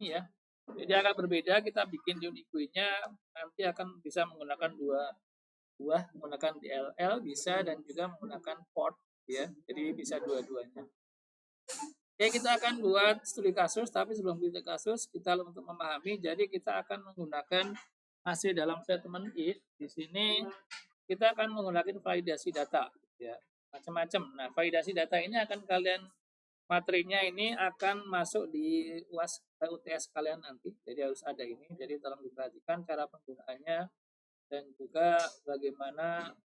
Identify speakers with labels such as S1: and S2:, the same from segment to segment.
S1: ini ya. Jadi akan berbeda, kita bikin unique key-nya nanti akan bisa menggunakan dua buah, menggunakan DLL bisa dan juga menggunakan port ya. Jadi bisa dua-duanya. Oke, kita akan buat studi kasus, tapi sebelum kita kasus, kita untuk memahami, jadi kita akan menggunakan hasil dalam statement if. Di sini kita akan menggunakan validasi data, ya, macam-macam. Nah, validasi data ini akan kalian materinya ini akan masuk di UAS UTS kalian nanti, jadi harus ada ini. Jadi tolong diperhatikan cara penggunaannya dan juga bagaimana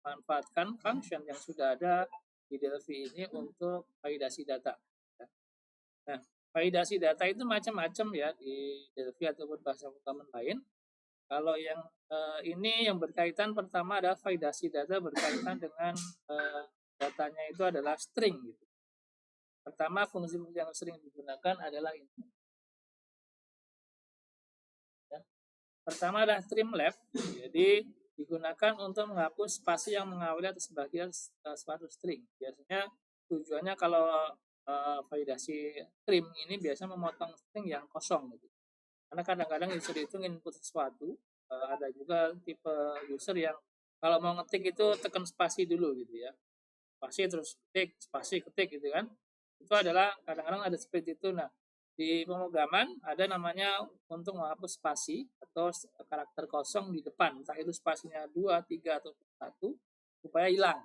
S1: manfaatkan function yang sudah ada di Delphi ini untuk validasi data. Nah, validasi data itu macam-macam ya di Delphi ataupun bahasa pemrograman lain. Kalau yang ini yang berkaitan pertama adalah validasi data berkaitan dengan datanya itu adalah string gitu. Pertama, fungsi yang sering digunakan adalah ini. Ya. Pertama adalah trim left, jadi digunakan untuk menghapus spasi yang mengawali atau sebagian suatu string. Biasanya tujuannya kalau validasi trim ini biasanya memotong string yang kosong gitu. Karena kadang-kadang user itu input sesuatu, ada juga tipe user yang kalau mau ngetik itu tekan spasi dulu gitu ya. Spasi terus ketik, spasi ketik gitu kan. Itu adalah kadang-kadang ada seperti itu. Nah, di pemrograman ada namanya untuk menghapus spasi atau karakter kosong di depan, entah itu spasinya 2, 3 atau 1 supaya hilang.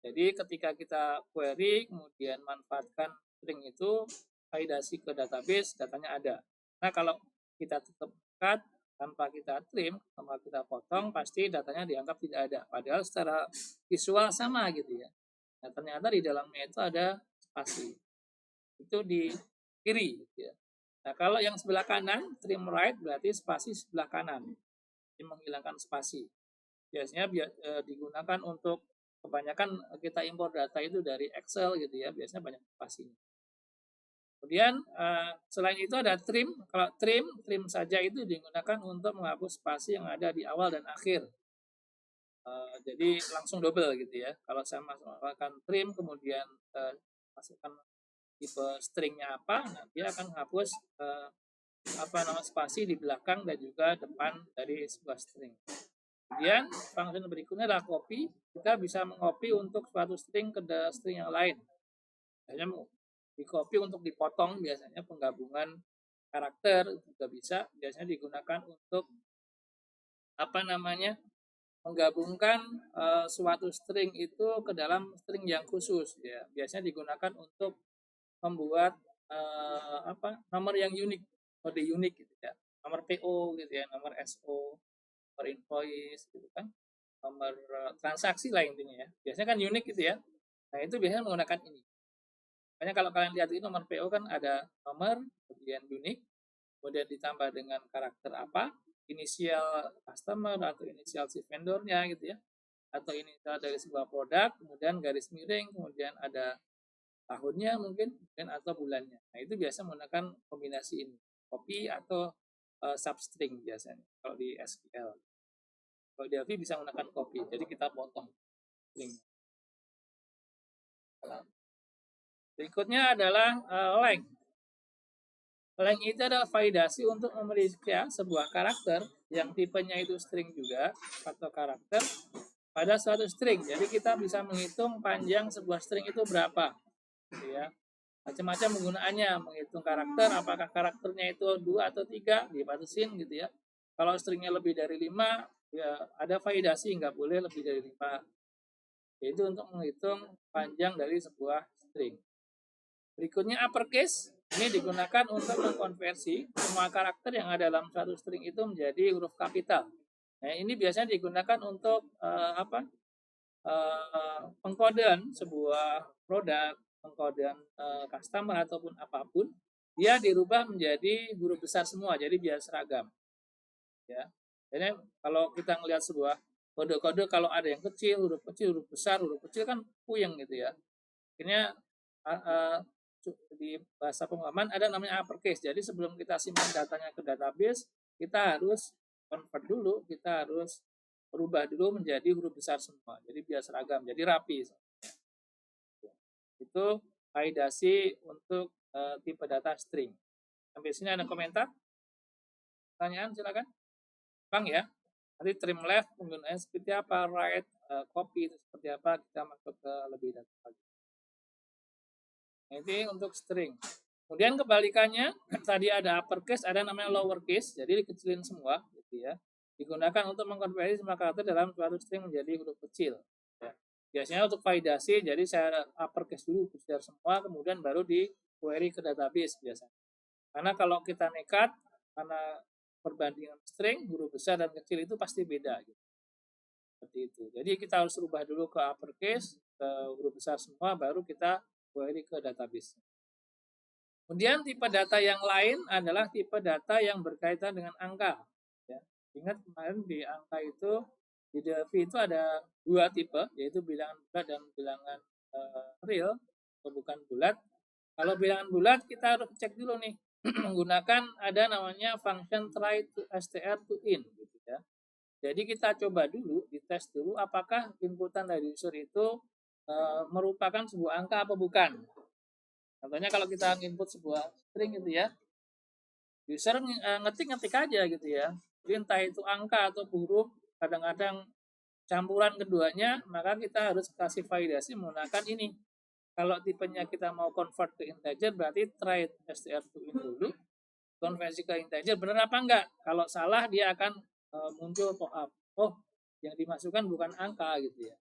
S1: Jadi ketika kita query kemudian manfaatkan string itu validasi ke database, datanya ada. Nah, kalau kita tetap cut tanpa kita trim, tanpa kita potong, pasti datanya dianggap tidak ada. Padahal secara visual sama gitu ya. Nah, ternyata di dalamnya itu ada spasi. Itu di kiri gitu ya. Nah, kalau yang sebelah kanan, trim right berarti spasi sebelah kanan. Ini menghilangkan spasi. Biasanya digunakan untuk kebanyakan kita impor data itu dari Excel gitu ya, biasanya banyak spasinya. Kemudian selain itu ada trim. Kalau trim saja itu digunakan untuk menghapus spasi yang ada di awal dan akhir. Jadi langsung double gitu ya. Kalau saya masukkan trim kemudian masukkan tipe stringnya apa, nah dia akan menghapus spasi di belakang dan juga depan dari sebuah string. Kemudian function berikutnya adalah copy. Kita bisa mengcopy untuk suatu string ke string yang lain. Biasanya di copy untuk dipotong, biasanya penggabungan karakter juga bisa. Biasanya digunakan untuk menggabungkan suatu string itu ke dalam string yang khusus. Ya, biasanya digunakan untuk membuat nomor yang unik, kode unik gitu ya, nomor PO gitu ya, nomor SO, nomor invoice gitu kan, nomor transaksi lah intinya ya. Biasanya kan unik gitu ya. Nah, itu biasanya menggunakan ini. Makanya kalau kalian lihat ini nomor PO kan ada nomor, kemudian unik, kemudian ditambah dengan karakter apa, inisial customer atau inisial si vendornya gitu ya, atau inisial dari sebuah produk, kemudian garis miring, kemudian ada tahunnya mungkin atau bulannya. Nah, itu biasa menggunakan kombinasi ini, copy atau substring biasanya kalau di SQL. Kalau di Delphi bisa menggunakan copy, jadi kita potong string. Berikutnya adalah length. Length itu adalah validasi untuk memeriksa sebuah karakter yang tipenya itu string juga atau karakter pada suatu string. Jadi kita bisa menghitung panjang sebuah string itu berapa, gitu ya. Macam-macam penggunaannya, menghitung karakter, apakah karakternya itu 2 atau 3, dibatasin gitu ya. Kalau stringnya lebih dari 5, ya ada validasi, nggak boleh lebih dari 5. Yaitu untuk menghitung panjang dari sebuah string. Berikutnya uppercase, ini digunakan untuk mengkonversi semua karakter yang ada dalam satu string itu menjadi huruf kapital. Nah, ini biasanya digunakan untuk pengkodean sebuah produk, pengkodean customer ataupun apapun, dia dirubah menjadi huruf besar semua, jadi biar seragam. Ya, jadi kalau kita melihat sebuah kode-kode, kalau ada yang kecil, huruf kecil kan puyeng gitu ya. Akhirnya di bahasa pemrograman ada namanya uppercase. Jadi sebelum kita simpan datanya ke database, kita harus convert dulu, kita harus berubah dulu menjadi huruf besar semua. Jadi biar seragam, jadi rapi. Itu validasi untuk tipe data string. Sampai sini ada komentar? Pertanyaan silakan. Bang ya. Nanti trim left penggunaannya seperti apa, right, copy itu seperti apa, kita masuk ke lebih dalam lagi. Nah, ini untuk string. Kemudian kebalikannya, tadi ada uppercase, ada namanya lowercase, jadi dikecilin semua, gitu ya. Digunakan untuk mengkonversi semua karakter dalam suatu string menjadi huruf kecil. Ya. Biasanya untuk validasi, jadi saya uppercase dulu, besar semua, kemudian baru di query ke database biasanya. Karena kalau kita nekat, karena perbandingan string, huruf besar dan kecil itu pasti beda. Gitu. Seperti itu. Jadi kita harus rubah dulu ke uppercase, ke huruf besar semua, baru kita query ke database. Kemudian tipe data yang lain adalah tipe data yang berkaitan dengan angka. Ya. Ingat kemarin di angka itu, di Delphi itu ada dua tipe, yaitu bilangan bulat dan bilangan real, atau bukan bulat. Kalau bilangan bulat kita harus cek dulu nih, menggunakan ada namanya function try to str to in. Gitu ya. Jadi kita coba dulu, dites dulu apakah inputan dari user itu merupakan sebuah angka apa bukan. Contohnya kalau kita input sebuah string gitu ya, user ngetik aja gitu ya. Jadi entah itu angka atau huruf, kadang-kadang campuran keduanya, maka kita harus kasih validasi menggunakan ini. Kalau tipenya kita mau convert ke integer, berarti try str to in dulu, konversi ke integer, benar apa enggak? Kalau salah, dia akan muncul pop-up. Oh, yang dimasukkan bukan angka gitu ya.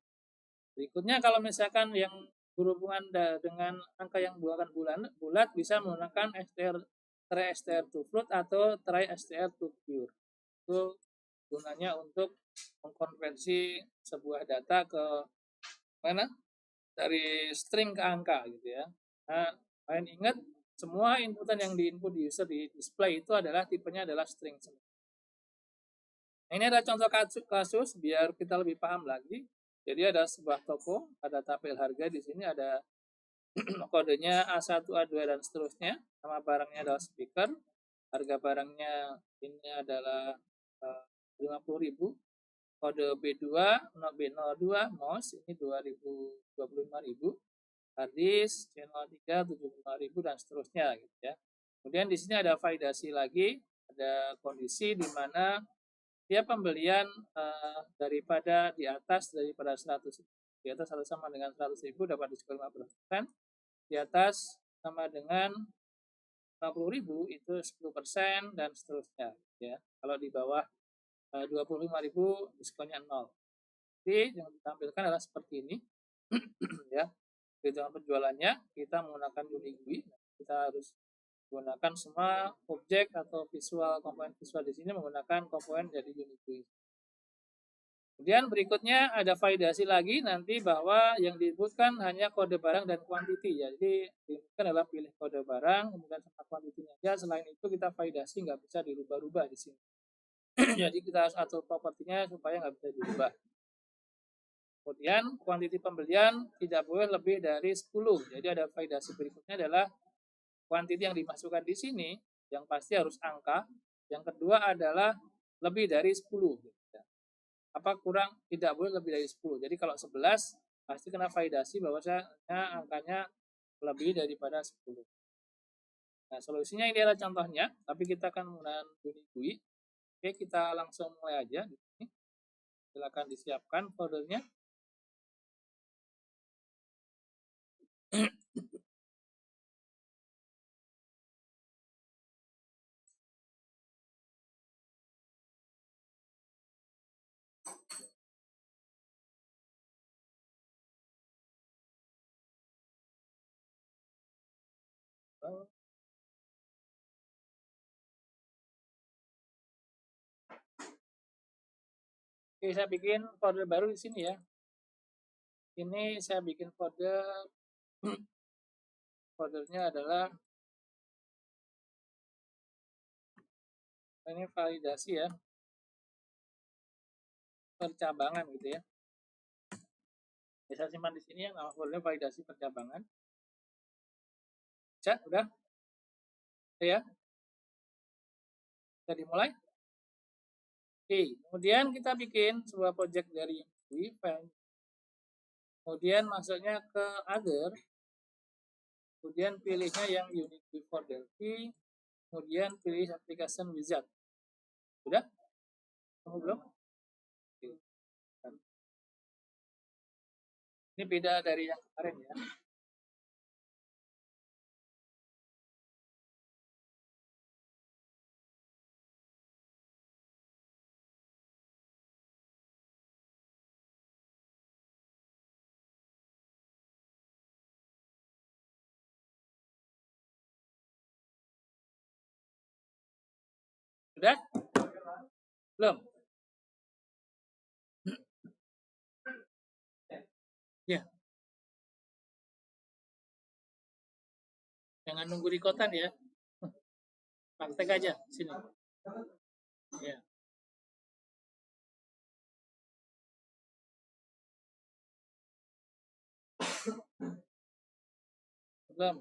S1: Berikutnya kalau misalkan yang berhubungan dengan angka yang bukan bulat bisa menggunakan try str to float atau try str to pure. Itu gunanya untuk mengkonversi sebuah data ke mana? Dari string ke angka gitu ya. Nah, kalian ingat semua inputan yang diinput di user di display itu adalah tipenya adalah string. Nah, ini ada contoh kasus biar kita lebih paham lagi. Jadi ada sebuah toko, ada tabel harga di sini, ada kodenya A1, A2 dan seterusnya. Nama barangnya adalah speaker. Harga barangnya ini adalah 50.000. Kode B2, B02, mouse ini 2.025.000. Harddisk C03 75.000 dan seterusnya gitu ya. Kemudian di sini ada validasi lagi, ada kondisi di mana dia pembelian daripada di atas daripada 100, di atas harus sama dengan 100.000 dapat diskon 50%, di atas sama dengan 50.000 itu 10% dan seterusnya ya. Kalau di bawah 25.000 diskonnya 0. Jadi yang ditampilkan adalah seperti ini ya. Dalam penjualannya kita menggunakan Unigui, kita harus menggunakan semua objek atau visual komponen visual di sini menggunakan komponen dari Unigui. Kemudian berikutnya ada validasi lagi nanti bahwa yang diinputkan hanya kode barang dan quantity ya. Jadi diinputkan adalah pilih kode barang kemudian sama quantity-nya aja. Selain itu kita validasi nggak bisa dirubah-rubah di sini. Jadi kita harus atur propertinya supaya nggak bisa dirubah. Kemudian quantity pembelian tidak boleh lebih dari 10. Jadi ada validasi berikutnya adalah quantity yang dimasukkan di sini yang pasti harus angka. Yang kedua adalah lebih dari 10. Apa kurang tidak boleh lebih dari 10. Jadi kalau 11 pasti kena validasi bahwasanya angkanya lebih daripada 10. Nah, solusinya ini adalah contohnya, tapi kita akan menggunakan Unigui. Oke, kita langsung mulai aja di sini. Silakan disiapkan foldernya. Oke, saya bikin folder baru di sini ya. Ini saya bikin foldernya adalah ini validasi ya, percabangan gitu ya. Bisa simpan di sini ya, nama foldernya validasi percabangan. Bisa, udah? Ya. Bisa dimulai? Oke, kemudian kita bikin sebuah project dari Unigui, kemudian masuknya ke other, kemudian pilihnya yang Unigui for Delphi, kemudian pilih application wizard. Sudah? Kamu belum? Ini beda dari yang kemarin ya. Sudah? Belum? Ya. Jangan nunggu di kotan ya. Praktek aja sini. Ya. Belum.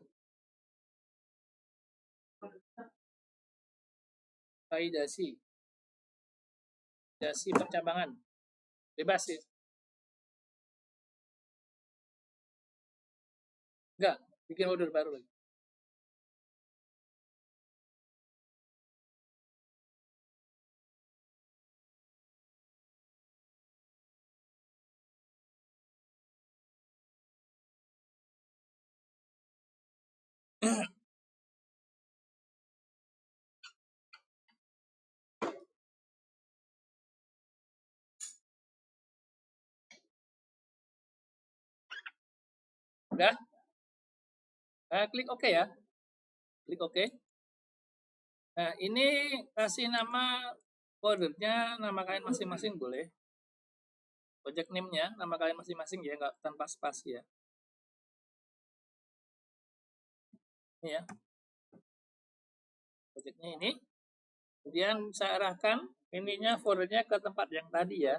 S1: Validasi. Validasi percabangan. Bebas sih. Enggak, bikin order baru lagi. Udah? Klik OK ya. Klik OK. Nah, ini kasih nama foldernya, nama kalian masing-masing boleh. Project name-nya, nama kalian masing-masing ya, nggak tanpa spasi ya. Ini ya. Projectnya ini. Kemudian saya arahkan ininya foldernya ke tempat yang tadi ya.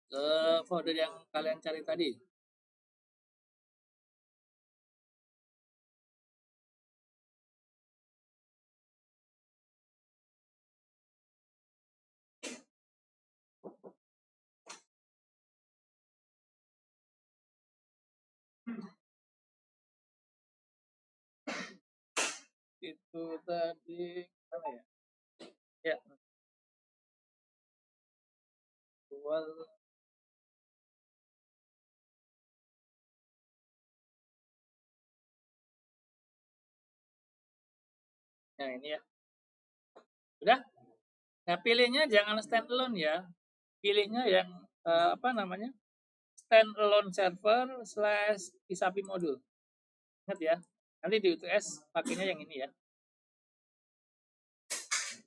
S1: Ke folder yang kalian cari tadi. Itu tadi mana ya? Ya. Dual. Nah, ini ya. Sudah? Nah, pilihnya jangan standalone ya. Pilihnya yang apa namanya? Standalone server / isapi modul. Ingat ya. Nanti di UTS pakainya yang ini ya.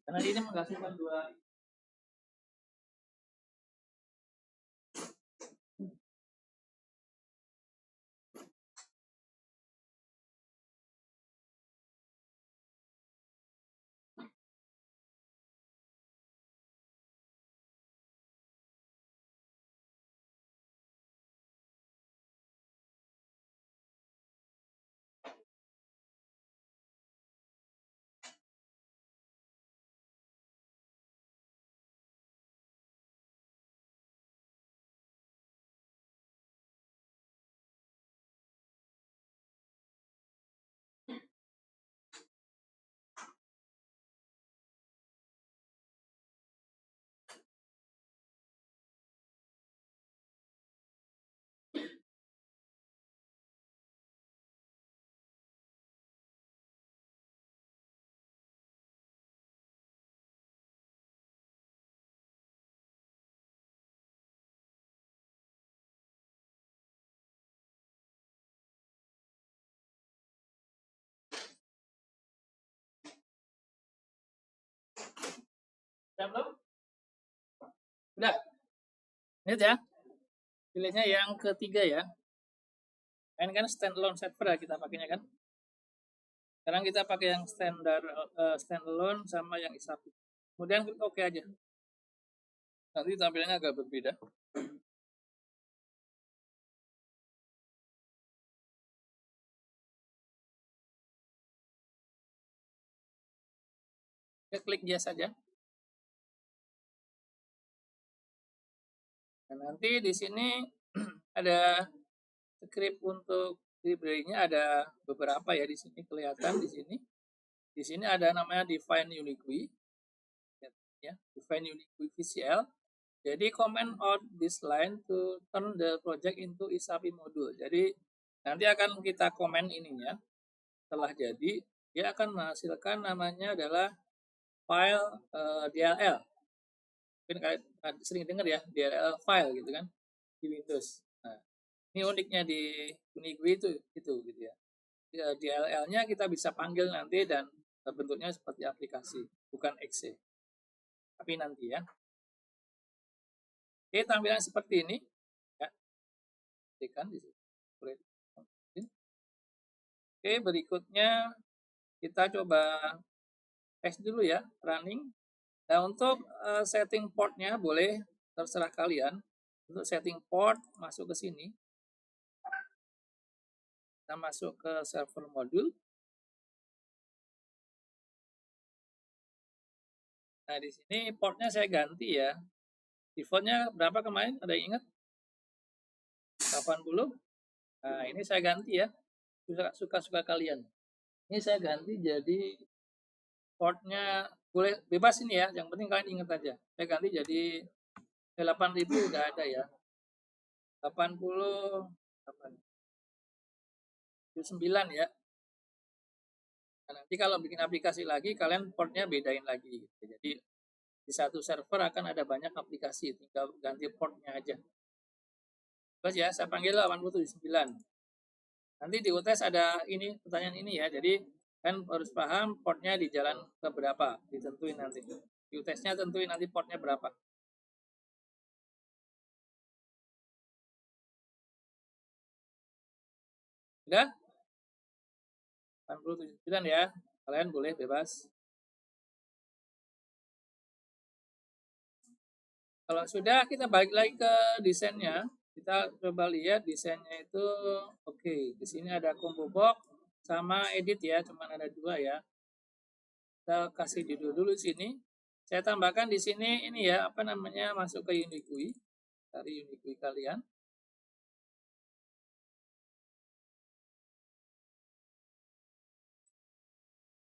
S1: Karena ini menghasilkan dua. Sudah belum? Sudah. Lihat ya. Pilihnya yang ketiga ya. Ini kan standalone server kita pakainya kan. Sekarang kita pakai yang standalone sama yang isapi. Kemudian klik OK aja. Nanti tampilannya agak berbeda. Kita klik yes saja. Dan nanti di sini ada script untuk library-nya ada beberapa ya di sini kelihatan di sini. Di sini ada namanya define unique GUI, ya, define unique GUI VCL. Jadi comment on this line to turn the project into is-API module. Jadi nanti akan kita komen ininya setelah jadi, dia akan menghasilkan namanya adalah file DLL. Mungkin kalian sering dengar ya DLL file gitu kan di Windows. Nah, ini uniknya di UniGUI itu gitu ya. DLL-nya kita bisa panggil nanti dan bentuknya seperti aplikasi, bukan exe. Tapi nanti ya. Oke, tampilan seperti ini. Ya. Tekan di sini. Oke, berikutnya kita coba tes dulu ya, running. Nah, untuk setting portnya boleh terserah kalian. Untuk setting port, masuk ke sini. Kita masuk ke server modul. Nah, di sini portnya saya ganti ya. Defaultnya berapa kemarin? Ada yang ingat? 80. Nah, ini saya ganti ya. Suka-suka kalian. Ini saya ganti jadi portnya boleh bebas ini ya. Yang penting kalian ingat aja. Saya ganti jadi 8000 udah ada ya. 80 9 ya. Nah, nanti kalau bikin aplikasi lagi kalian portnya bedain lagi gitu. Jadi di satu server akan ada banyak aplikasi, tinggal ganti portnya aja. Terus ya, saya panggil 8079. Nanti di UTS ada ini pertanyaan ini ya. Jadi kan harus paham portnya di jalan ke berapa, ditentuin nanti. Di UTS-nya tentuin nanti portnya berapa. Udah? 8079 ya. Kalian boleh bebas. Kalau sudah, kita balik lagi ke desainnya. Kita coba lihat desainnya itu oke. Di sini ada combo box sama edit ya, cuma ada 2 ya. Kita kasih judul dulu sini. Saya tambahkan di sini ini ya, apa namanya, masuk ke unique GUI. Cari unique GUI kalian.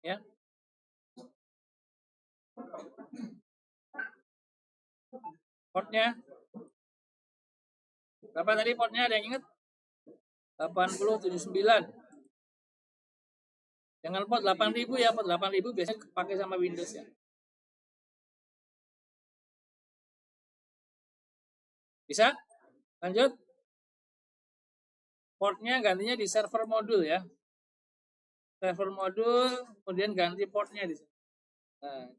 S1: Ya. Portnya berapa tadi portnya, ada yang ingat? 8079. Jangan port 8000 ya, port 8000 biasanya pakai sama Windows ya. Bisa? Lanjut. Portnya gantinya di server modul ya. Server modul, kemudian ganti portnya di sini. Nah,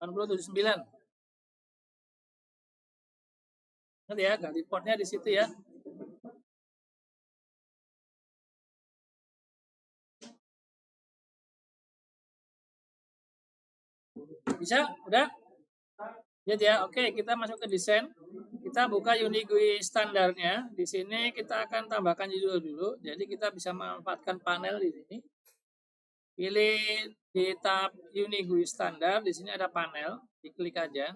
S1: 8079. Ingat ya, ganti portnya di situ ya. Bisa? Udah? Jadi ya, oke, kita masuk ke desain. Kita buka unique GUI standarnya. Di sini kita akan tambahkan judul dulu. Jadi kita bisa memanfaatkan panel di sini. Pilih di tab unique GUI standar. Di sini ada panel. Diklik aja.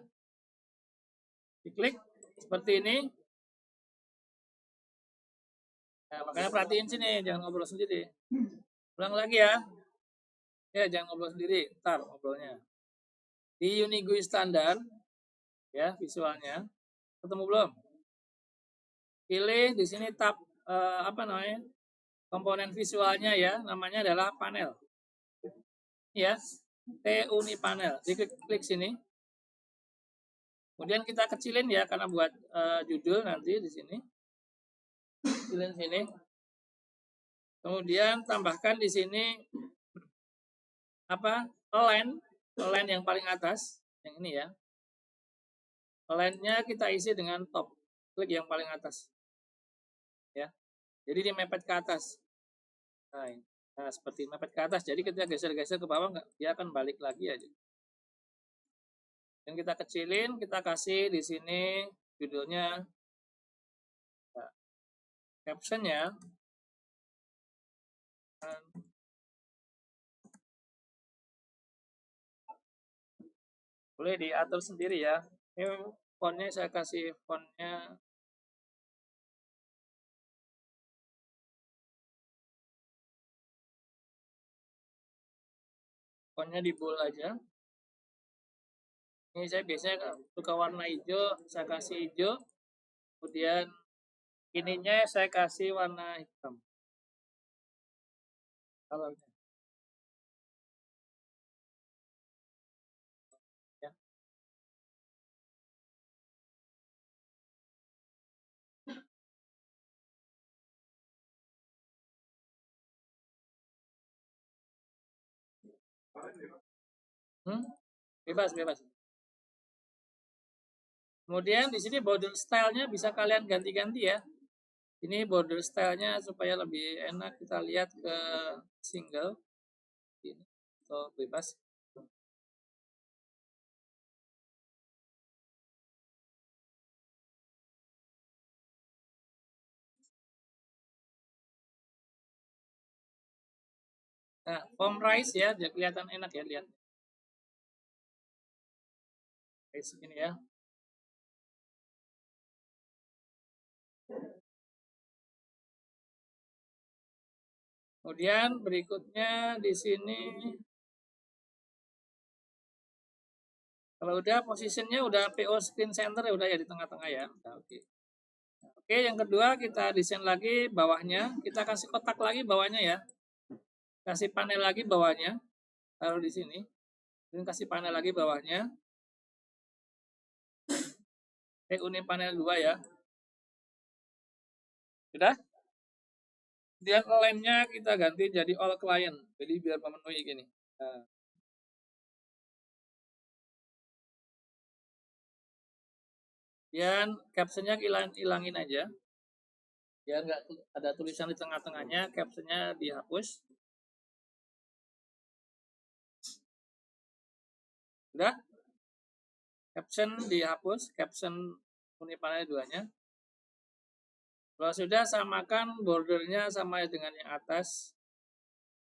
S1: Diklik seperti ini. Nah, makanya perhatiin sini, jangan ngobrol sendiri. Ulang lagi ya. Ya, jangan ngobrol sendiri. Ntar ngobrolnya. Di unique GUI standar, ya visualnya. Ketemu belum? Pilih di sini tab apa namanya? Komponen visualnya ya, namanya adalah panel. Ya, T-Uni panel. Diklik sini. Kemudian kita kecilin ya karena buat judul nanti di sini. Kecilin sini. Kemudian tambahkan di sini apa? Align yang paling atas, yang ini ya. Align-nya kita isi dengan top. Klik yang paling atas. Ya. Jadi dia mepet ke atas. Nah, seperti mepet ke atas. Jadi ketika geser-geser ke bawah dia akan balik lagi aja. Dan kita kecilin, kita kasih di sini judulnya, nah, captionnya boleh diatur sendiri ya. Ini fontnya saya kasih fontnya fontnya di bold aja. Ini saya biasanya suka warna hijau, saya kasih hijau. Kemudian ininya saya kasih warna hitam. Colornya. Ya. Hmm? Bebas, bebas. Kemudian di sini border stylenya bisa kalian ganti-ganti ya. Ini border stylenya supaya lebih enak kita lihat ke single. Ini atau bebas. Nah, foam rise ya, biar kelihatan enak ya lihat. Rise ini ya. Kemudian berikutnya di sini kalau udah posisinya udah PO screen center ya udah ya di tengah-tengah ya. Nah, oke. Oke, yang kedua kita desain lagi bawahnya, kita kasih kotak lagi bawahnya ya. Kasih panel lagi bawahnya, taruh di sini. Dan kasih panel lagi bawahnya. Unik panel 2 ya. Sudah? Kemudian lemnya kita ganti jadi all client. Jadi biar memenuhi gini. Nah, kemudian captionnya hilangin aja. Biar nggak ada tulisan di tengah-tengahnya, captionnya dihapus. Sudah? Caption dihapus, caption unik panel 2-nya. Kalau sudah, samakan bordernya sama dengan yang atas.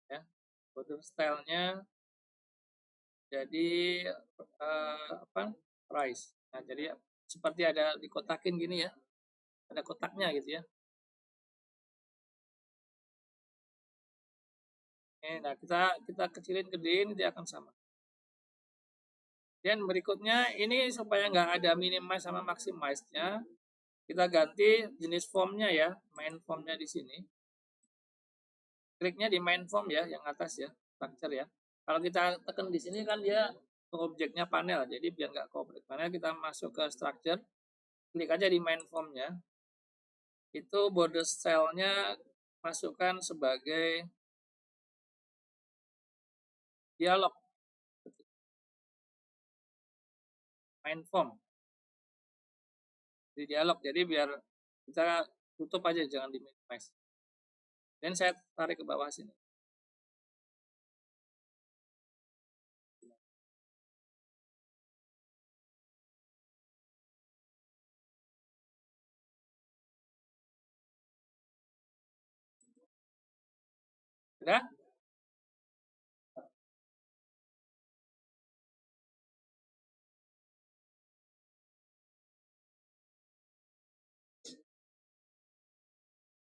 S1: Ya, border stylenya jadi apa? Price. Nah, jadi seperti ada dikotakin gini ya. Ada kotaknya gitu ya. Nah, kita kecilin gedein dia akan sama. Dan berikutnya ini supaya nggak ada minimize sama maximize-nya, kita ganti jenis formnya ya, main formnya di sini. Kliknya di main form ya, yang atas ya, structure ya. Kalau kita tekan di sini kan dia objeknya panel, jadi biar nggak ke objek panel kita masuk ke structure, klik aja di main formnya. Itu border style-nya masukkan sebagai dialog. Main form. Di dialog, jadi biar kita tutup aja, jangan di minimize. Dan saya tarik ke bawah sini. Sudah?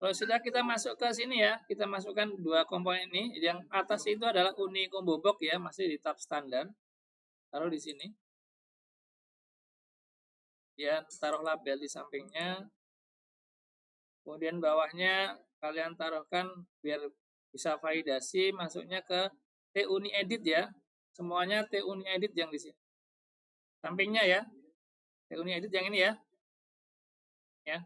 S1: Kalau sudah kita masuk ke sini ya, kita masukkan dua komponen ini. Yang atas itu adalah uni combo box ya, masih di tab standar. Taruh di sini. Ya, taruh label di sampingnya. Kemudian bawahnya kalian taruhkan biar bisa validasi masuknya ke T-Uni Edit ya. Semuanya T-Uni Edit yang di sini. Sampingnya ya. T-Uni Edit yang ini ya. Ya.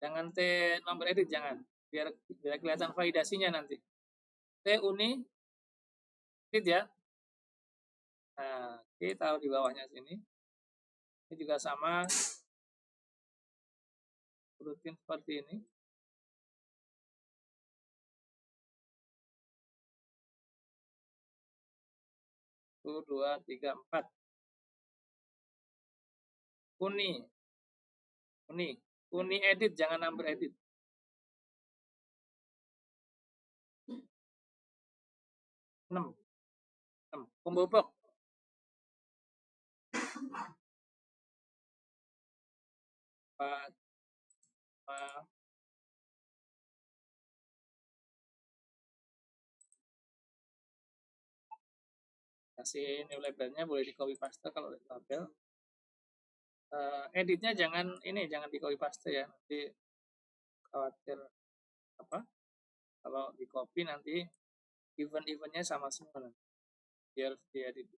S1: Jangan T nomor edit jangan. Biar kelihatan validasinya nanti. T-Uni Edit ya. Nah, kita taruh di bawahnya sini. Ini juga sama. Rutin seperti ini. 1, 2, 3, 4. Uni. Uni. Uni edit, jangan number edit. 6. 6. Combo box. 4, 5, kasih new labelnya, boleh di copy paste kalau label. Editnya jangan di copy paste ya, nanti khawatir apa kalau di copy nanti event-eventnya sama semua nanti. Biar diedit.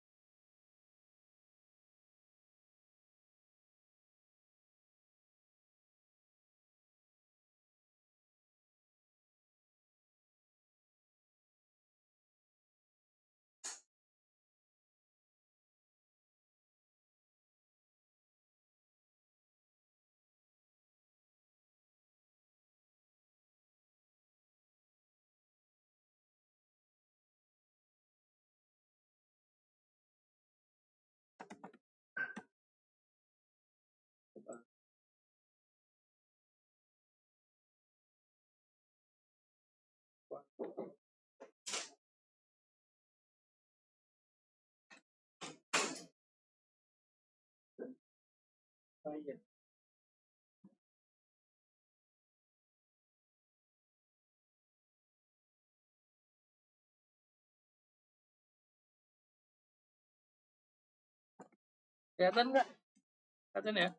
S1: Coba. Oh iya. Kelihatan nggak? Kelihatan ya?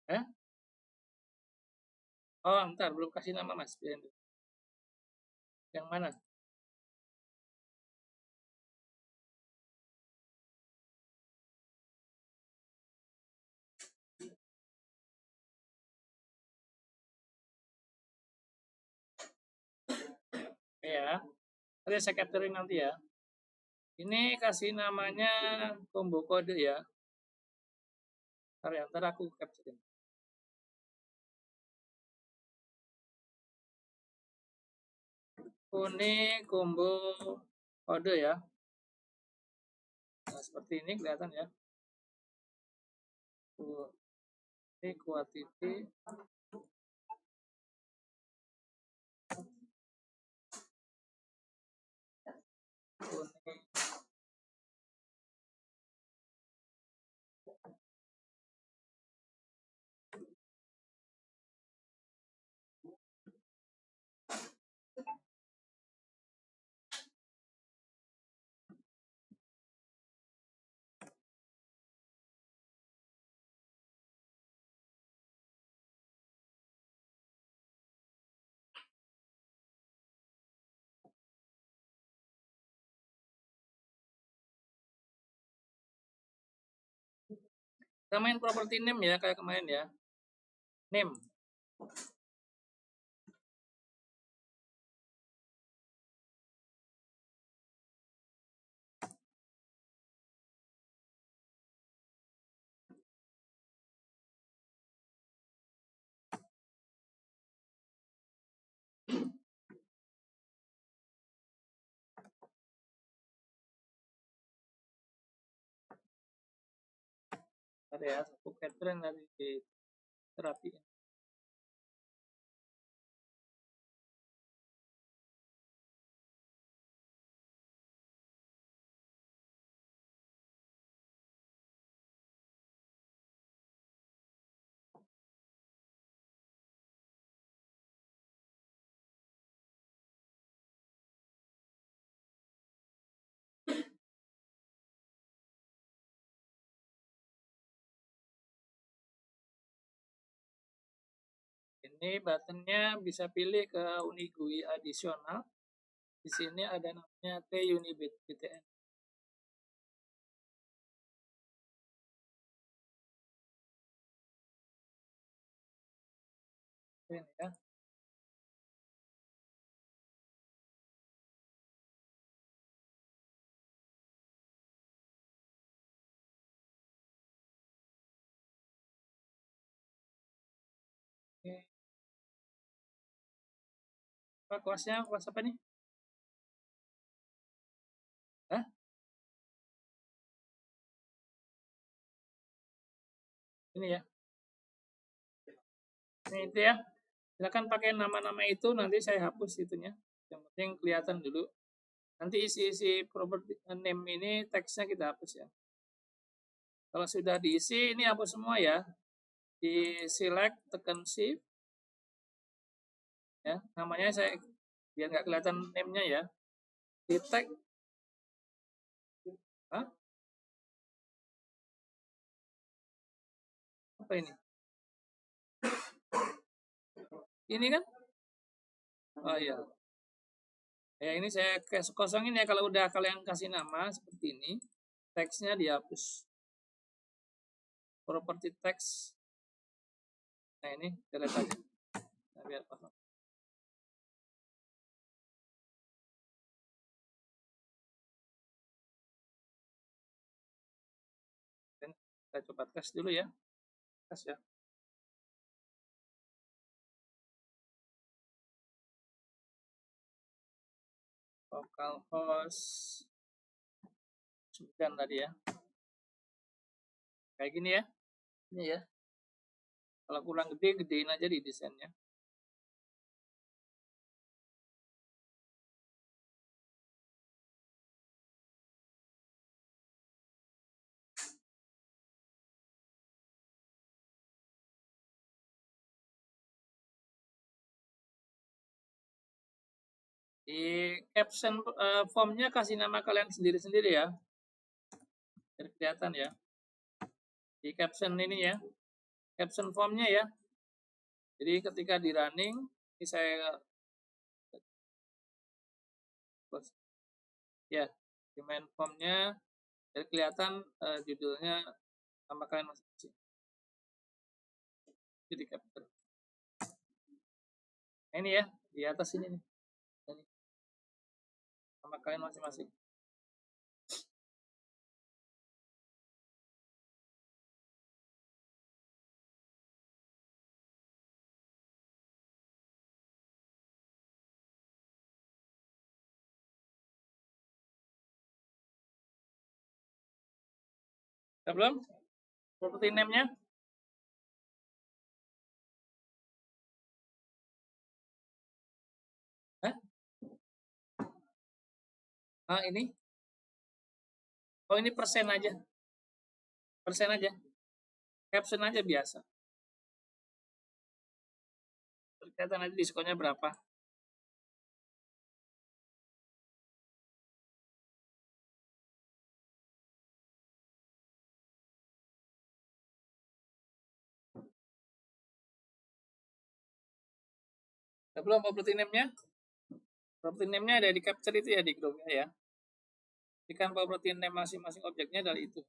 S1: Eh? Oh, ntar belum kasih nama Mas. Yang mana? Ya, nanti saya capturing nanti ya. Ini kasih namanya combo kode ya. Ntar aku capturing. Ini combo kode ya. Nah, seperti ini kelihatan ya. Ini quantity. Kuning. Kita main property name ya, kayak kemarin ya. Name. Ada ya, satu pattern dari terapi. Ini buttonnya bisa pilih ke Unigui adisional. Di sini ada namanya T Unibit BTN. Ini ya. Oke. Apa kuasnya? Kuas apa nih? Hah? Ini ya. Ini itu ya. Silakan pakai nama-nama itu, nanti saya hapus itunya. Yang penting kelihatan dulu. Nanti isi-isi property name ini teksnya kita hapus ya. Kalau sudah diisi, ini hapus semua ya. Di select, tekan shift. Ya, namanya saya biar nggak kelihatan name-nya ya. Di tag. Hah? Apa ini? Ini kan? Oh iya. Ya ini saya kosongin ya, kalau udah kalian kasih nama seperti ini, teksnya dihapus. Property text. Nah ini delete aja. Nah, biar paham. Dan kita coba tes dulu ya. Tes ya. Localhost 9 tadi ya. Kayak gini ya. Ini ya. Kalau kurang gede, gedein aja di desainnya. Di caption formnya kasih nama kalian sendiri-sendiri ya. Biar kelihatan ya. Di caption ini ya. Caption formnya ya. Jadi ketika di running, ini saya ya, di main formnya biar kelihatan judulnya nama kalian masing-masing. Jadi capture. Nah, ini ya, di atas ini nih. Ini. Nama kalian masing-masing. Udah belum? Property name-nya? Hah? Ah, ini? Oh, ini persen aja. Persen aja. Caption aja biasa. Kelihatan nanti diskonnya berapa. Udah belum property name-nya? Property name-nya ada di capture itu ya, di grupnya ya. Jadi kan property name masing-masing objeknya dari itu.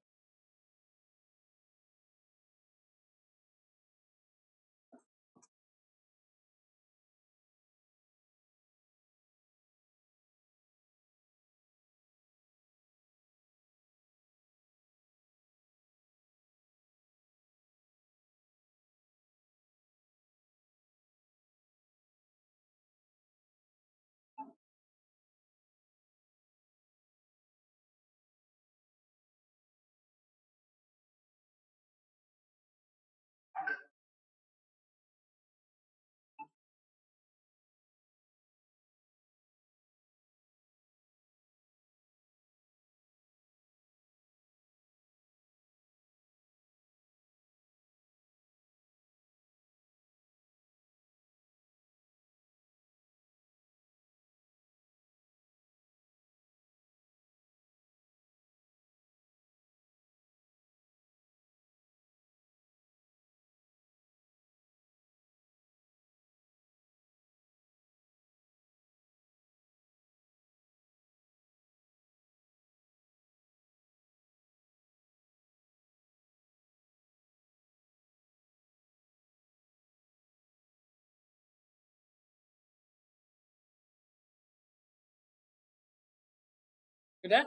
S1: Sudah?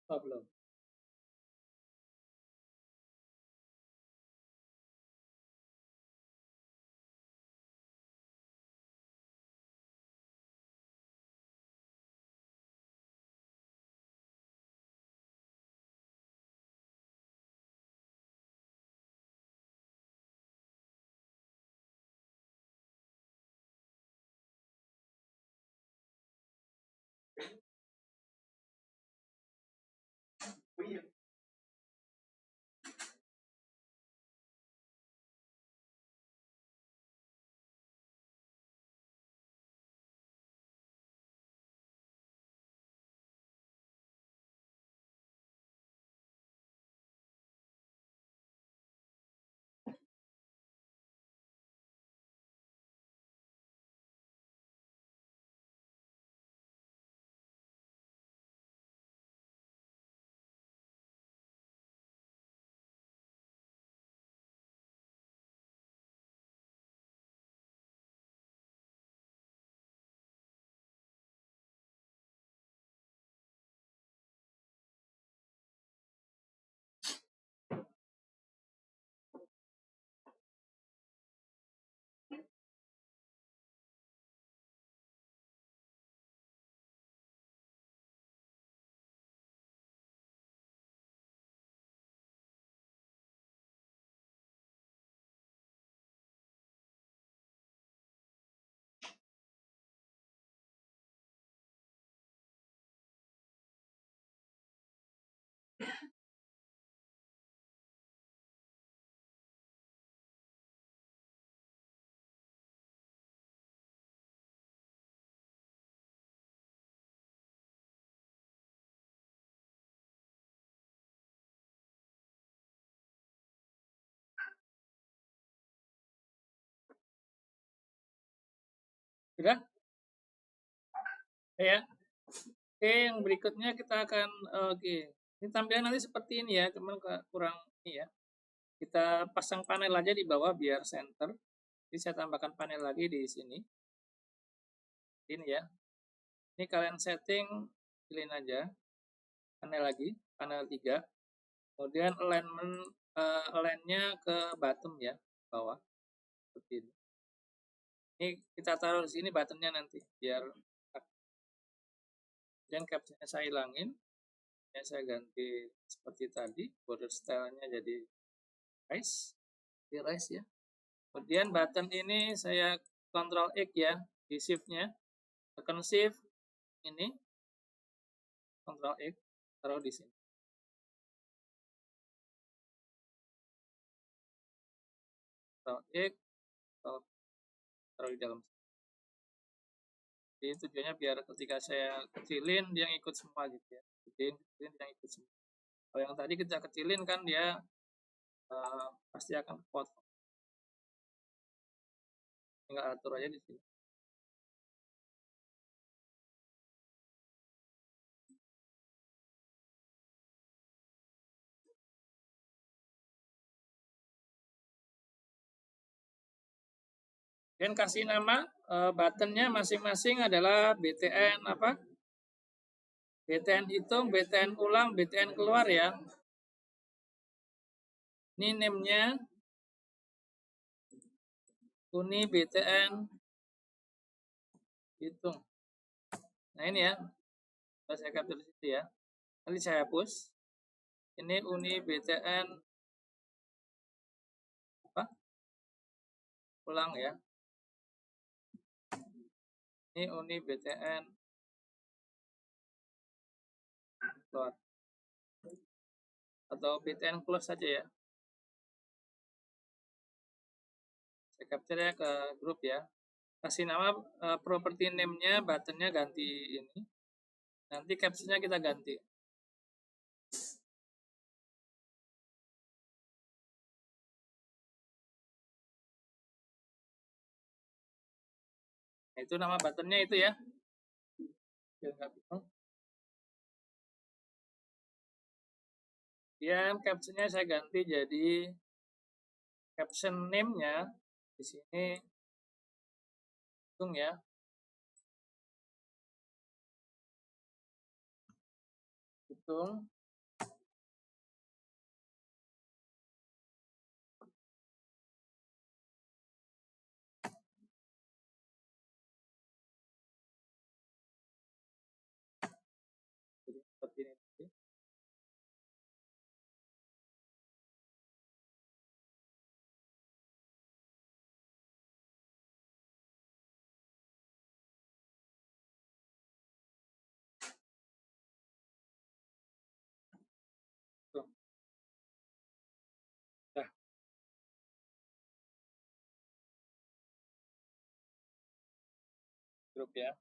S1: Oh, belum. Sudah? Ya. Oke, yang berikutnya kita akan oke. Ini tampilan nanti seperti ini ya, cuman kurang ini ya. Kita pasang panel aja di bawah biar center. Jadi saya tambahkan panel lagi di sini. Ini ya. Ini kalian setting, pilih aja panel lagi, panel 3. Kemudian alignment align-nya ke bottom ya, bawah. Seperti ini. Ini kita taruh di sini buttonnya nanti biar dan captionnya saya hilangin. Ya, saya ganti seperti tadi, border style-nya jadi rise ya. Kemudian button ini saya Ctrl X ya di shift-nya, tekan shift ini, Ctrl X, taruh di sini. Ctrl X, taruh di dalam. Jadi tujuannya biar ketika saya kecilin dia ikut semua gitu ya. Kecilin dia ikut semua. Kalau yang tadi kita kecilin kan dia pasti akan kepotong. Tinggal atur aja di sini. Dan kasih nama buttonnya masing-masing adalah BTN apa? BTN hitung, BTN ulang, BTN keluar ya. Ini name-nya Uni BTN hitung. Nah ini ya, saya capture di situ ya. Nanti saya hapus. Ini Uni BTN apa? Ulang ya. Ini Uni BTN keluar. Atau BTN close saja ya. Saya capture ya ke grup ya. Kasih nama property name-nya, button-nya ganti ini. Nanti caption-nya kita ganti. Nah, itu nama button-nya itu ya. Kemudian caption-nya saya ganti jadi caption name-nya di sini hitung ya. hitung. Jadi seperti ini. Tuh. Nah, grup ya.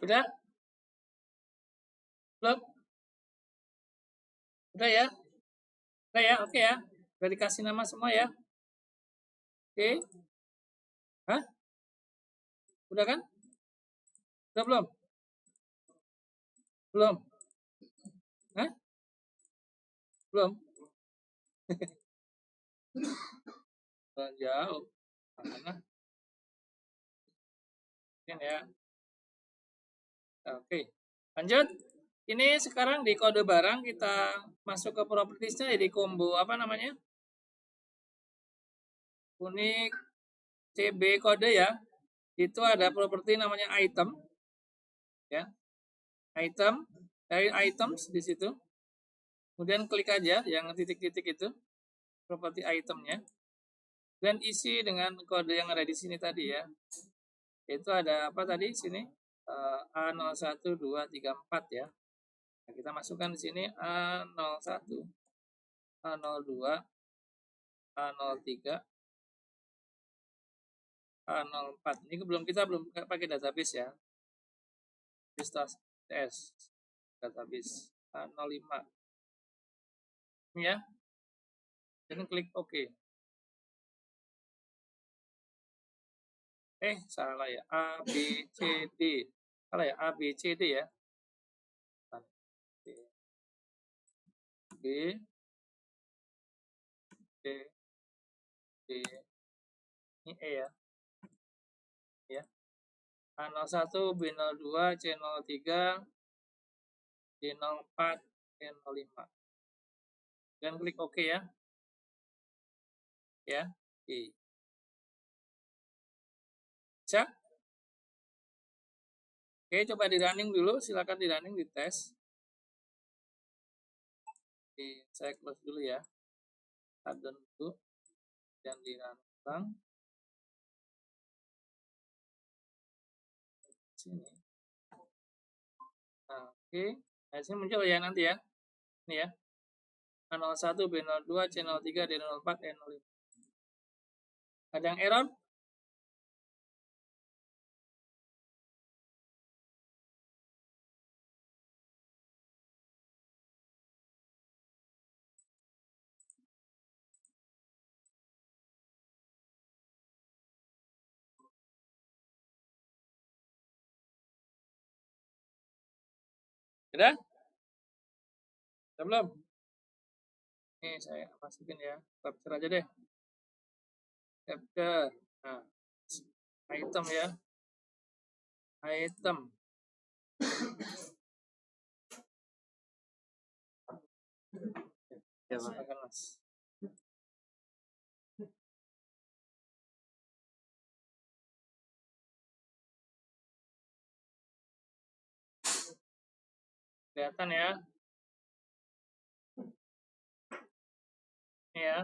S1: Sudah? Belum? Udah ya? Udah ya? Oke ya? Udah dikasih nama semua ya? Oke? Hah? Udah kan? Udah belum? Belum? Hah? Belum? Jauh. Mana? Mungkin ya. Oke. Lanjut. Ini sekarang di kode barang kita masuk ke propertiesnya jadi combo apa namanya? Unik CB kode ya. Itu ada properti namanya item ya. Item dari items di situ. Kemudian klik aja yang titik-titik itu, properti itemnya, dan isi dengan kode yang ada di sini tadi ya. Itu ada apa tadi sini? A01, 2, 3, 4 ya. Nah, kita masukkan di sini A01, A02, A03, A04. Ini kita belum pakai database ya. TS database A05. Ini ya. Dan klik OK. Salah ya. A, B, C, D. Salah ya. A, B, C, D ya. B, C, D. Ini E ya. Ya. A01, B02, C03, D04, E05. Dan klik OK ya. Ya. Oke. Bisa? Oke, coba di running dulu. Silakan di running, di tes. Oke, saya close dulu ya. Shutdown dulu. Dan di running. Sini. Nah, oke. Nah, sini muncul ya nanti ya. Ini ya. A01, B02, C03, D04, E05. Ada yang error? Sudah? Sudah belum? Ini saya masukin ya. Capture aja deh. Capture. Nah, item ya. Item. Ya, silakan Mas. Kelihatan ya. Ini ya.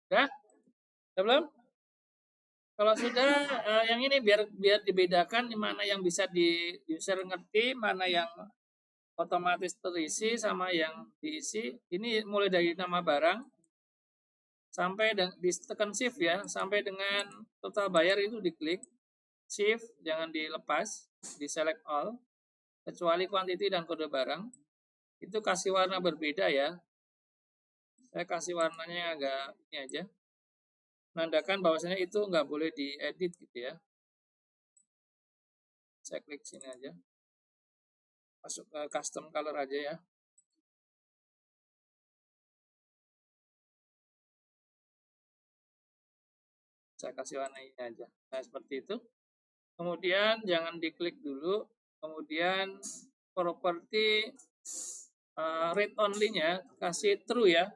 S1: Sudah? Sudah belum? Kalau sudah, yang ini biar dibedakan mana yang bisa di user ngerti, mana yang otomatis terisi sama yang diisi. Ini mulai dari nama barang sampai ditekan shift ya, sampai dengan total bayar itu diklik shift, jangan dilepas, di select all, kecuali quantity dan kode barang. Itu kasih warna berbeda ya. Saya kasih warnanya agak ini aja. Menandakan bahwasanya itu nggak boleh diedit gitu ya. Saya klik sini aja. Masuk ke custom color aja ya. Saya kasih warna ini aja. Nah, seperti itu. Kemudian jangan diklik dulu. Kemudian properti read only-nya kasih true ya.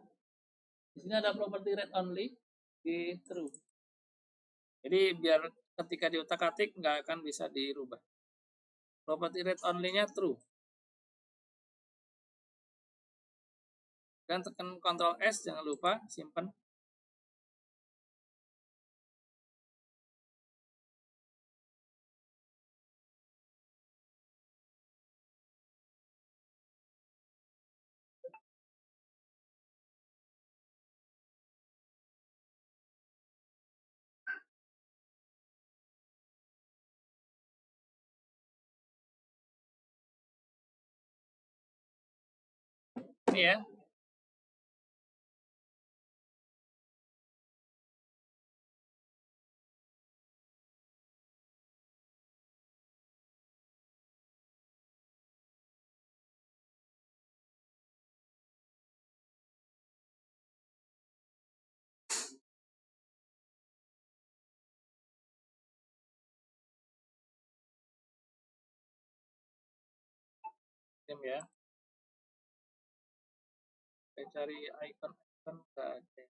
S1: Di sini ada properti read only di true. Jadi biar ketika diutak-atik nggak akan bisa dirubah. Properti read only-nya true. Dan tekan Ctrl S, jangan lupa simpan. Ini ya. Ya. Saya cari icon nggak ada.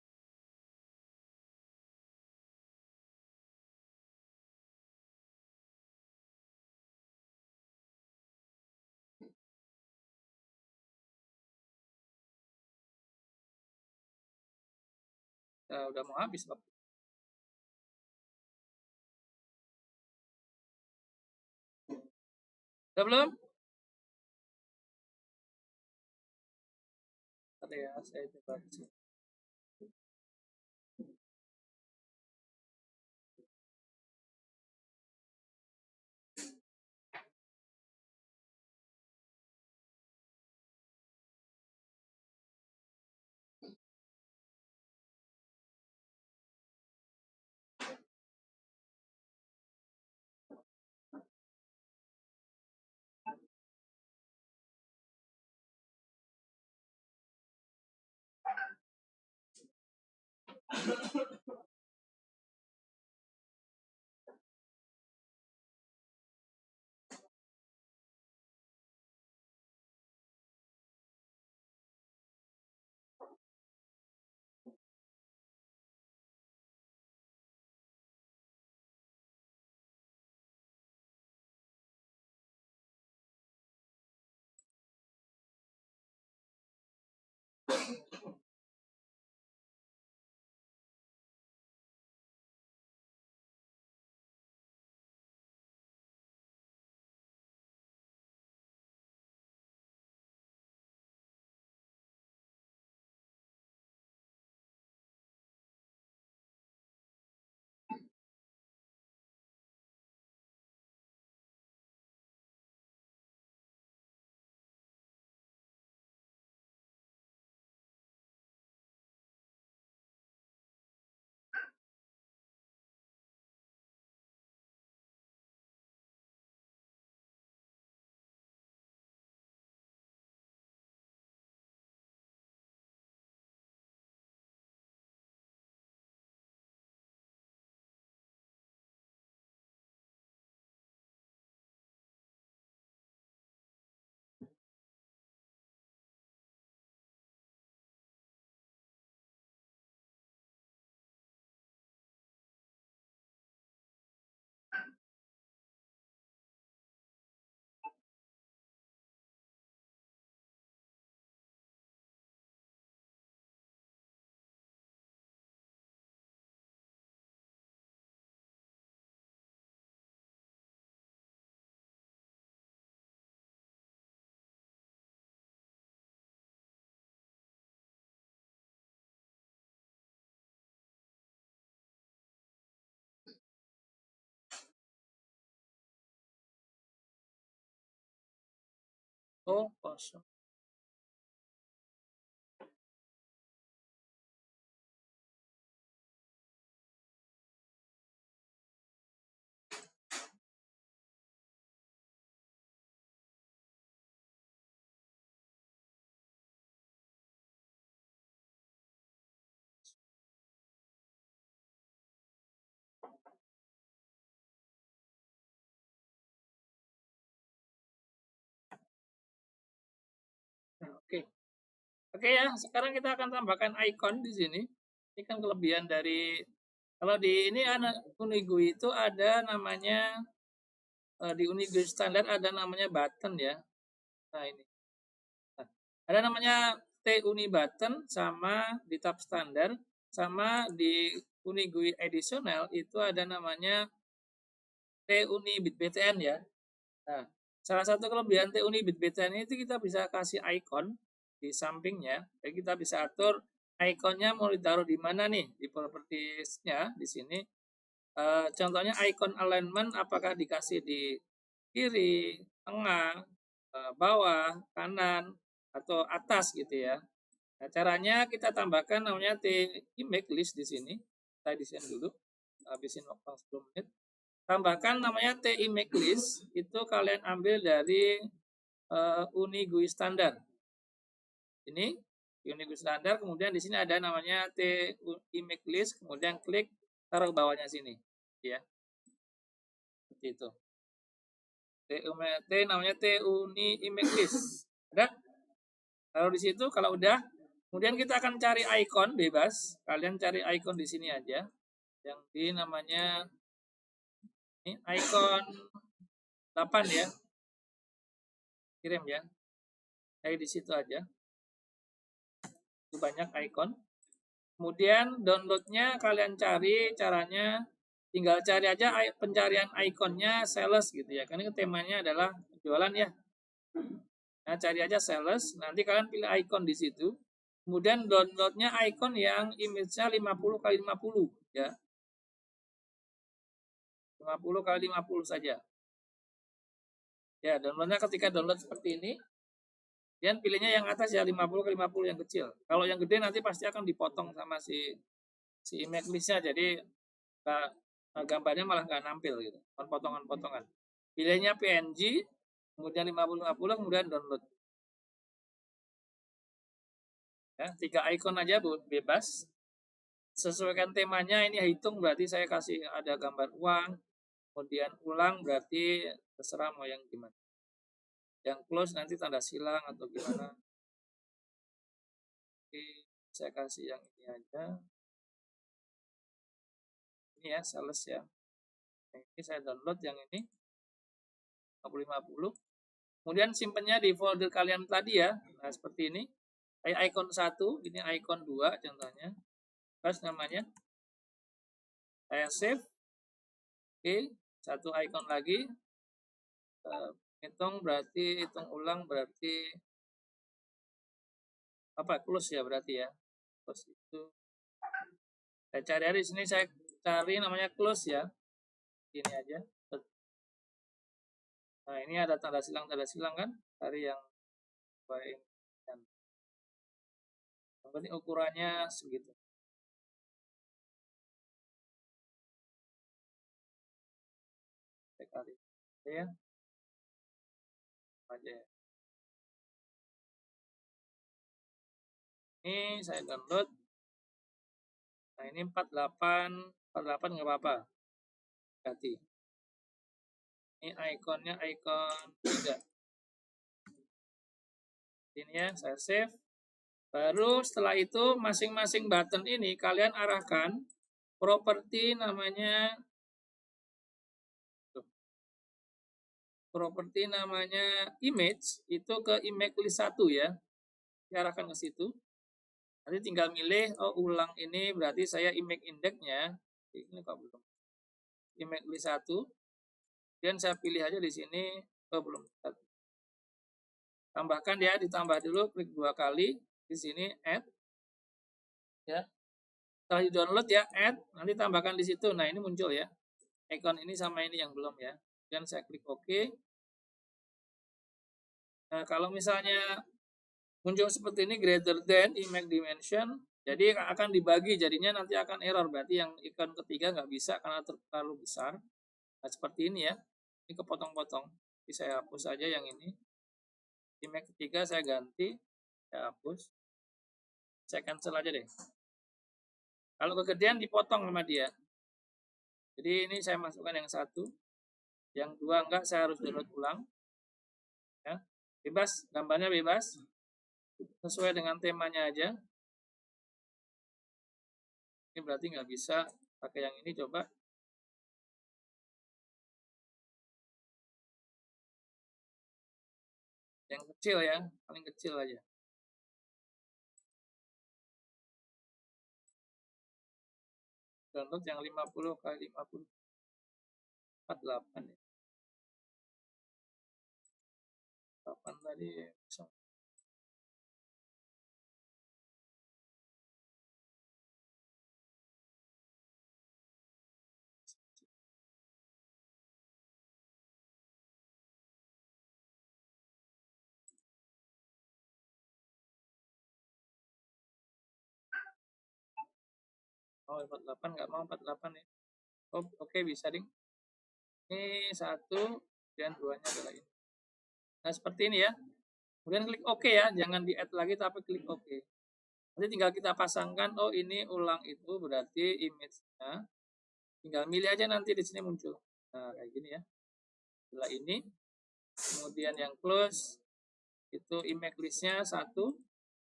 S1: udah mau habis waktu. Udah belum? Ada ya, saya coba cek. Oh, kosong. Nah, oke. Oke ya, sekarang kita akan tambahkan icon di sini. Ini kan kelebihan dari kalau di ini Unigui itu ada namanya di Unigui standar ada namanya button ya. Nah, ini. Nah, ada namanya T-Uni button sama di tab standar sama di Unigui additional itu ada namanya T-Uni bit BTN ya. Nah, salah satu kelebihan T-Uni bit BTN itu kita bisa kasih icon di sampingnya. Jadi kita bisa atur ikonnya mau ditaruh di mana nih di propertiesnya di sini. Contohnya icon alignment apakah dikasih di kiri, tengah, bawah, kanan, atau atas gitu ya. Nah, caranya kita tambahkan namanya T-Image List di sini. Kita desain dulu, habisin waktu 10 menit. Tambahkan namanya T-Image List, itu kalian ambil dari Unigui standar. Ini Unigui standar, kemudian di sini ada namanya T-Image List, kemudian klik taruh bawahnya sini, ya. Seperti itu. T namanya T-Uni Image List. Ada? Taruh di situ, kalau udah, kemudian kita akan cari icon bebas. Kalian cari icon di sini aja. Yang di namanya ini icon 8 ya. Kirim ya. Kayak di situ aja. Itu banyak icon. Kemudian downloadnya kalian cari caranya, tinggal cari aja pencarian ikonnya sales gitu ya. Karena temanya adalah jualan ya. Nah, cari aja sales, nanti kalian pilih icon di situ. Kemudian downloadnya icon yang image-nya 50 kali 50 ya. 50 kali 50 saja. Ya, downloadnya ketika download seperti ini, dan pilihnya yang atas ya 50 kali 50 yang kecil. Kalau yang gede nanti pasti akan dipotong sama si image list-nya, jadi gambarnya malah nggak nampil gitu, potongan-potongan. Pilihnya PNG, kemudian 50-50, kemudian download. Ya, 3 icon aja bebas. Sesuaikan temanya, ini hitung berarti saya kasih ada gambar uang, kemudian ulang berarti terserah mau yang gimana. Yang close nanti tanda silang atau gimana. Oke, saya kasih yang ini aja. Ini ya, sales ya. Nah, ini saya download yang ini 50-50. Kemudian simpennya di folder kalian tadi ya. Nah, seperti ini. Icon 1, ini icon 2 contohnya. Terus namanya. Saya save. Oke, satu icon lagi. Hitung berarti, hitung ulang berarti apa? Close ya berarti ya. Close itu. Saya cari di sini, saya cari namanya close ya. Ini aja. Nah, ini ada tanda silang kan? Cari yang baik. Yang penting ukurannya segitu. Saya kali ya. Aja. Ini saya download. Nah, ini 48 nggak apa-apa. Ganti. Ini ikonnya icon 3. Ini ya, saya save. Baru setelah itu masing-masing button ini kalian arahkan properti namanya image itu ke image list 1 ya. Diarahkan ke situ. Nanti tinggal milih, oh ulang ini berarti saya image indexnya. Ini kok belum. Image list 1. Dan saya pilih aja di sini, oh belum. Tambahkan ya, ditambah dulu, klik 2 kali. Di sini add. Ya. Setelah di download ya, add. Nanti tambahkan di situ. Nah, ini muncul ya. Icon ini sama ini yang belum ya. Dan saya klik OK. Nah, kalau misalnya muncul seperti ini greater than image dimension, jadi akan dibagi, jadinya nanti akan error, berarti yang icon ketiga nggak bisa karena terlalu besar. Nah, seperti ini ya, ini kepotong-potong. Jadi saya hapus aja yang ini, image ketiga saya ganti, saya hapus, saya cancel aja deh. Kalau kegedean dipotong sama dia. Jadi ini saya masukkan yang 1, yang 2 enggak, saya harus download ulang. Ya, bebas, gambarnya bebas, sesuai dengan temanya aja. Ini berarti nggak bisa pakai yang ini, coba. Yang kecil ya, paling kecil aja. Download yang 50 kali 50. 48 ya. 8 tadi bisa. Oh, 48 nggak mau 48 ya. Oh, oke, bisa ding. Ini 1 dan 2-nya adalah ini. Nah, seperti ini ya. Kemudian klik OK ya, jangan di-add lagi tapi klik OK. Nanti tinggal kita pasangkan, oh ini ulang itu berarti image-nya. Tinggal milih aja nanti di sini muncul. Nah, kayak gini ya. Setelah ini, kemudian yang close itu image list-nya 1.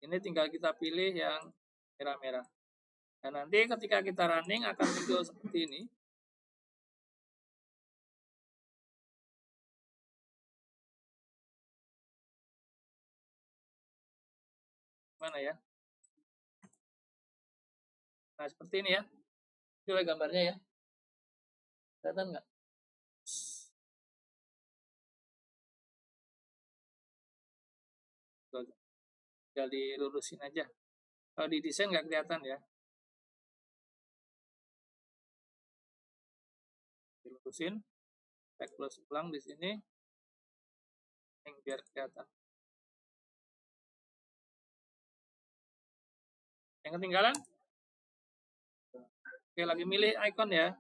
S1: Ini tinggal kita pilih yang merah-merah. Nah, nanti ketika kita running akan muncul seperti ini. Mana ya? Nah, seperti ini ya. Coba gambarnya ya. Kelihatan nggak? Tinggal dilurusin aja. Kalau di desain nggak kelihatan ya. Dilurusin. Saya close ulang di sini. Yang biar kelihatan. Yang ketinggalan? Oke, lagi milih icon ya.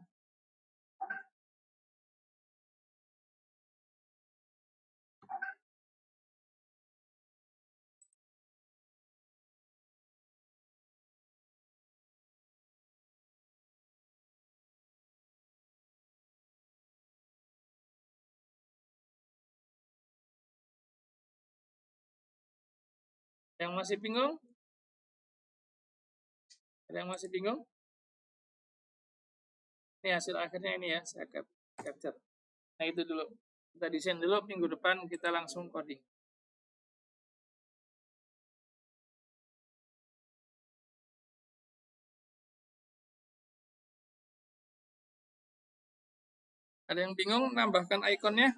S1: Yang masih bingung? Ada yang masih bingung? Ini hasil akhirnya ini ya, saya capture. Nah itu dulu. Kita desain dulu, minggu depan kita langsung coding. Ada yang bingung nambahkan ikonnya?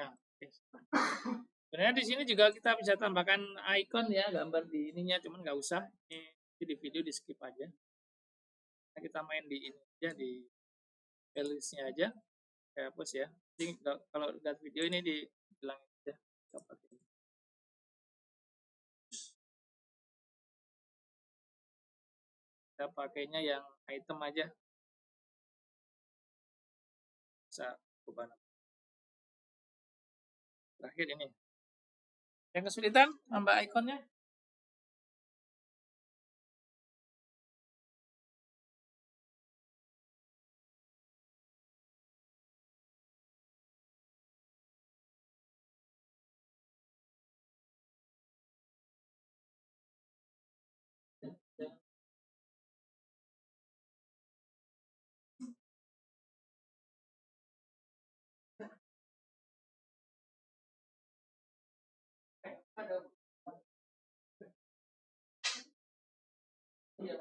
S1: Nah, sebenarnya di sini juga kita bisa tambahkan icon ya, gambar di ininya, cuman nggak usah. Ini di video di skip aja. Nah, kita main di ini aja, di playlistnya aja. Saya hapus ya. Jadi kalau lihat video ini dihilangin aja. Kita pakainya yang item aja. Bisa ubah terakhir ini. Yang kesulitan nambah ikonnya? Iya.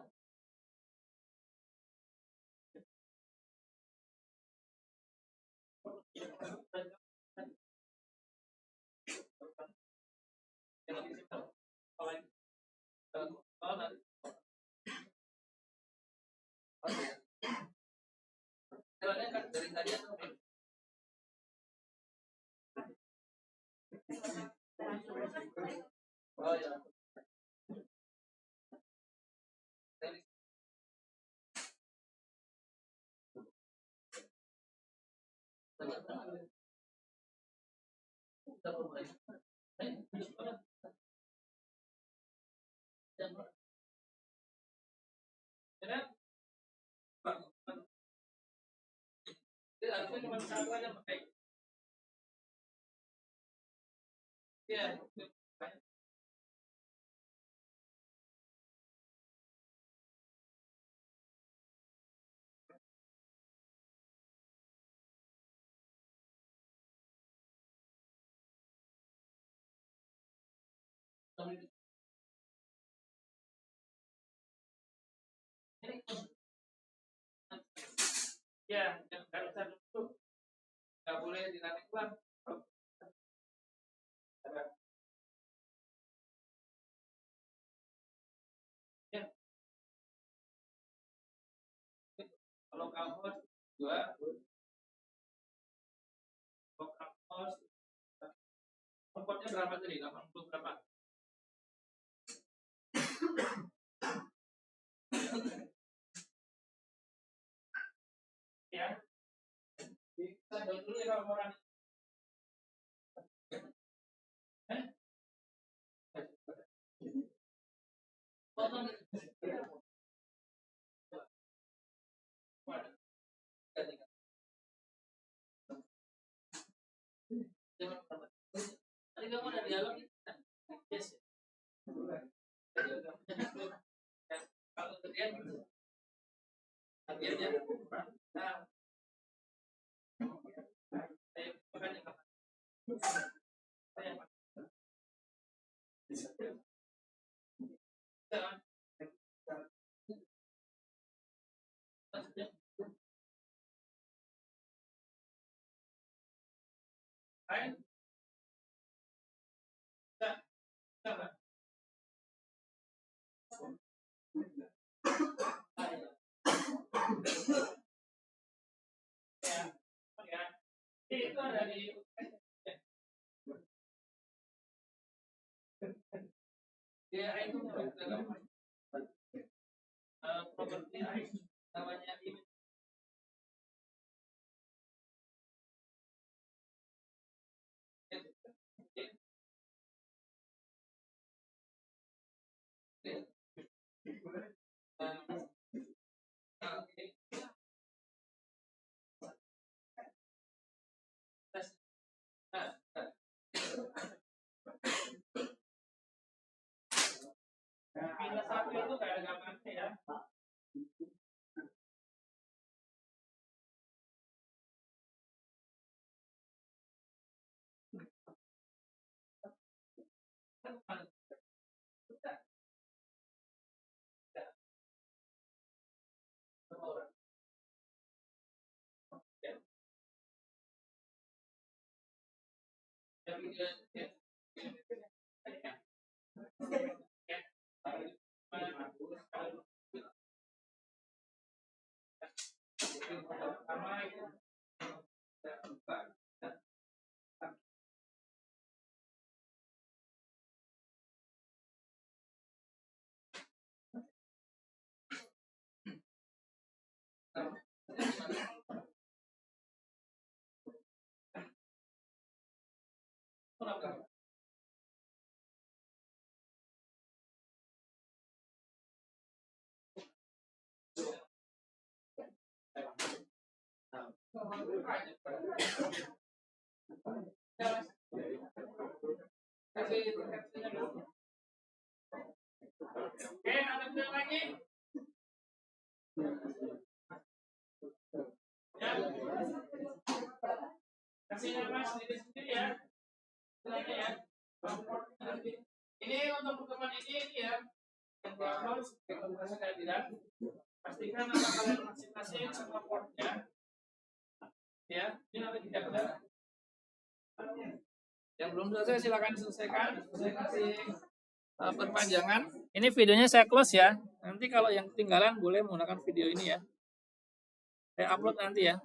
S1: Dari tadi oh ya. Harusnya cuma satu aja pakai. Iya. Ya, yang harusnya dulu nggak boleh ditarik ulang. Ya, kalau kampus dua, kalau kampus kompornya berapa tadi? 80 berapa? Ya, kita jauh dulu ya orang. Tadi kamu ada dialog? Yes. Kalau kerjaan gitu. Kerjaan ya. Nah, saya makanya kapan? Saya lain enggak. Ya, ya. Itu ada di ya itu properti namanya image. Minus satu itu nggak ada gambarnya ya. Oke, ada lagi? Ya. Kasih nama sendiri ya. Ya. Ini untuk pertemuan ini ya. Yang harus saya tidak pastikan nama kalian masing-masing semua portnya. Ya, ini nanti tidak ada. Yang belum selesai silakan selesaikan. Saya kasih perpanjangan. Ini videonya saya close ya. Nanti kalau yang ketinggalan boleh menggunakan video ini ya. Saya upload nanti ya.